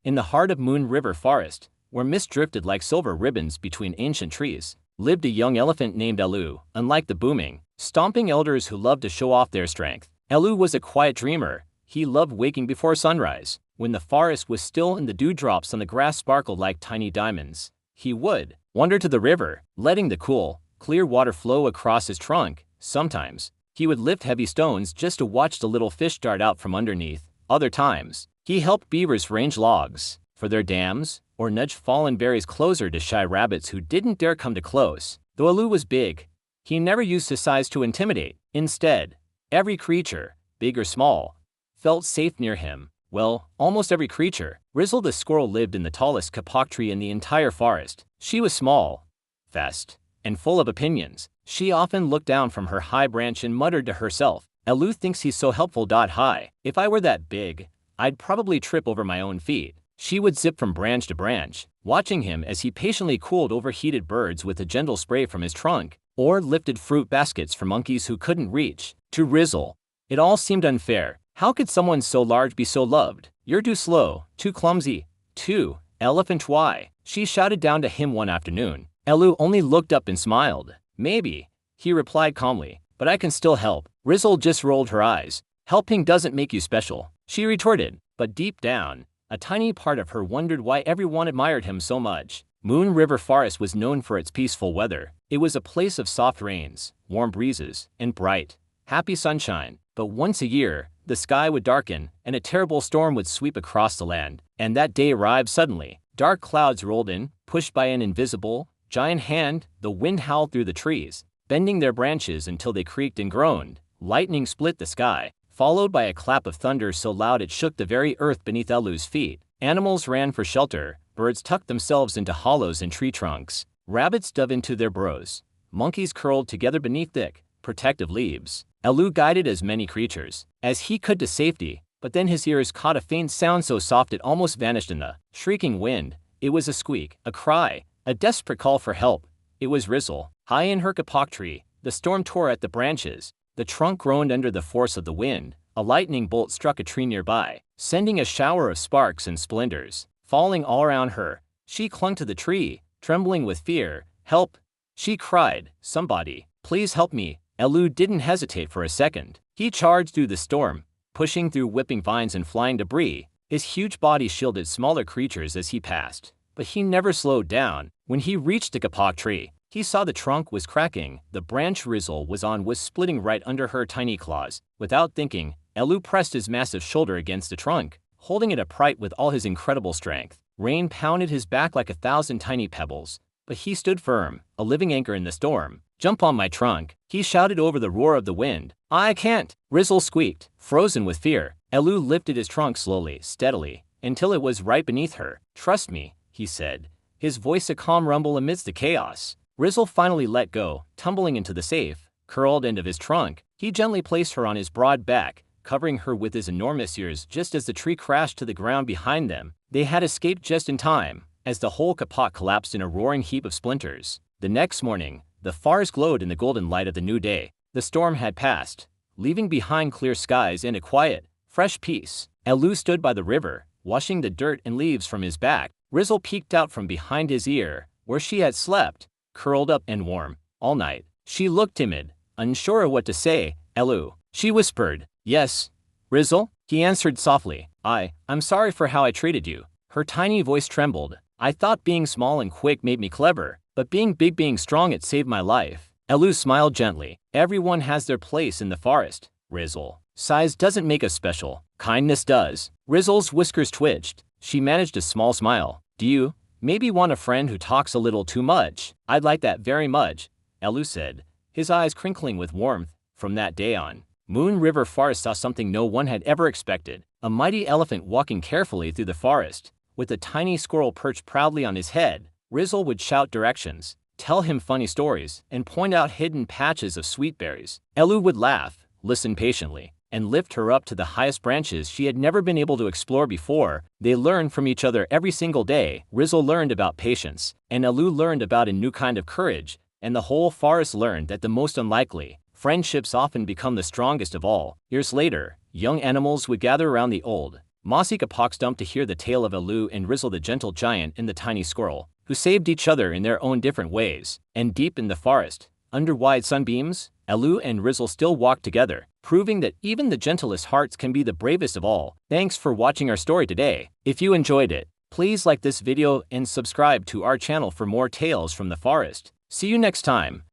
In the heart of Moonriver Forest, where mist drifted like silver ribbons between ancient trees, lived a young elephant named Ellu. Unlike the booming, stomping elders who loved to show off their strength, Ellu was a quiet dreamer. He loved waking before sunrise. When the forest was still and the dewdrops on the grass sparkled like tiny diamonds, he would wander to the river, letting the cool, clear water flow across his trunk. Sometimes, he would lift heavy stones just to watch the little fish dart out from underneath. Other times, he helped beavers range logs for their dams, or nudge fallen berries closer to shy rabbits who didn't dare come too close. Though Ellu was big, he never used his size to intimidate. Instead, every creature, big or small, felt safe near him. Well, almost every creature. Rizzle the squirrel lived in the tallest kapok tree in the entire forest. She was small, fast, and full of opinions. She often looked down from her high branch and muttered to herself, "Ellu thinks he's so helpful. Hi. If I were that big, I'd probably trip over my own feet." She would zip from branch to branch, watching him as he patiently cooled overheated birds with a gentle spray from his trunk, or lifted fruit baskets for monkeys who couldn't reach. To Rizzle, it all seemed unfair. How could someone so large be so loved? "You're too slow, too clumsy, too elephant." Why? She shouted down to him one afternoon. Ellu only looked up and smiled. "Maybe," he replied calmly, "but I can still help." Rizzle just rolled her eyes. "Helping doesn't make you special," she retorted, but deep down, a tiny part of her wondered why everyone admired him so much. Moonriver Forest was known for its peaceful weather. It was a place of soft rains, warm breezes, and bright, happy sunshine. But once a year, the sky would darken, and a terrible storm would sweep across the land. And that day arrived suddenly. Dark clouds rolled in, pushed by an invisible, giant hand. The wind howled through the trees, bending their branches until they creaked and groaned. Lightning split the sky, followed by a clap of thunder so loud it shook the very earth beneath Ellu's feet. Animals ran for shelter, birds tucked themselves into hollows in tree trunks, rabbits dove into their burrows, monkeys curled together beneath thick, protective leaves. Ellu guided as many creatures as he could to safety, but then his ears caught a faint sound so soft it almost vanished in the shrieking wind. It was a squeak, a cry, a desperate call for help. It was Rizzle. High in her kapok tree, the storm tore at the branches. The trunk groaned under the force of the wind. A lightning bolt struck a tree nearby, sending a shower of sparks and splinters falling all around her. She clung to the tree, trembling with fear. "Help!" she cried. "Somebody, please help me." Ellu didn't hesitate for a second. He charged through the storm, pushing through whipping vines and flying debris. His huge body shielded smaller creatures as he passed. But he never slowed down. When he reached the kapok tree, he saw the trunk was cracking. The branch Rizzle was on was splitting right under her tiny claws. Without thinking, Ellu pressed his massive shoulder against the trunk, holding it upright with all his incredible strength. Rain pounded his back like 1,000 tiny pebbles, but he stood firm, a living anchor in the storm. "Jump on my trunk," he shouted over the roar of the wind. "I can't," Rizzle squeaked, frozen with fear. Ellu lifted his trunk slowly, steadily, until it was right beneath her. "Trust me," he said, his voice a calm rumble amidst the chaos. Rizzle finally let go, tumbling into the safe, curled end of his trunk. He gently placed her on his broad back, covering her with his enormous ears just as the tree crashed to the ground behind them. They had escaped just in time, as the whole kapok collapsed in a roaring heap of splinters. The next morning, the forest glowed in the golden light of the new day. The storm had passed, leaving behind clear skies and a quiet, fresh peace. Ellu stood by the river, washing the dirt and leaves from his back. Rizzle peeked out from behind his ear, where she had slept, curled up and warm, all night. She looked timid, unsure of what to say. "Ellu," she whispered. "Yes, Rizzle," he answered softly. I'm sorry for how I treated you." Her tiny voice trembled. "I thought being small and quick made me clever, but being big, being strong, it saved my life." Ellu smiled gently. "Everyone has their place in the forest, Rizzle. Size doesn't make us special. Kindness does." Rizzle's whiskers twitched. She managed a small smile. "Do you maybe want a friend who talks a little too much?" "I'd like that very much," Ellu said, his eyes crinkling with warmth. From that day on, Moonriver Forest saw something no one had ever expected. A mighty elephant walking carefully through the forest, with a tiny squirrel perched proudly on his head. Rizzle would shout directions, tell him funny stories, and point out hidden patches of sweet berries. Ellu would laugh, listen patiently, and lift her up to the highest branches she had never been able to explore before. They learned from each other every single day. Rizzle learned about patience, and Ellu learned about a new kind of courage, and the whole forest learned that the most unlikely friendships often become the strongest of all. Years later, young animals would gather around the old, Masika poxdumped to hear the tale of Ellu and Rizzle the gentle giant and the tiny squirrel, who saved each other in their own different ways. And deep in the forest, under wide sunbeams, Ellu and Rizzle still walked together, proving that even the gentlest hearts can be the bravest of all. Thanks for watching our story today. If you enjoyed it, please like this video and subscribe to our channel for more tales from the forest. See you next time.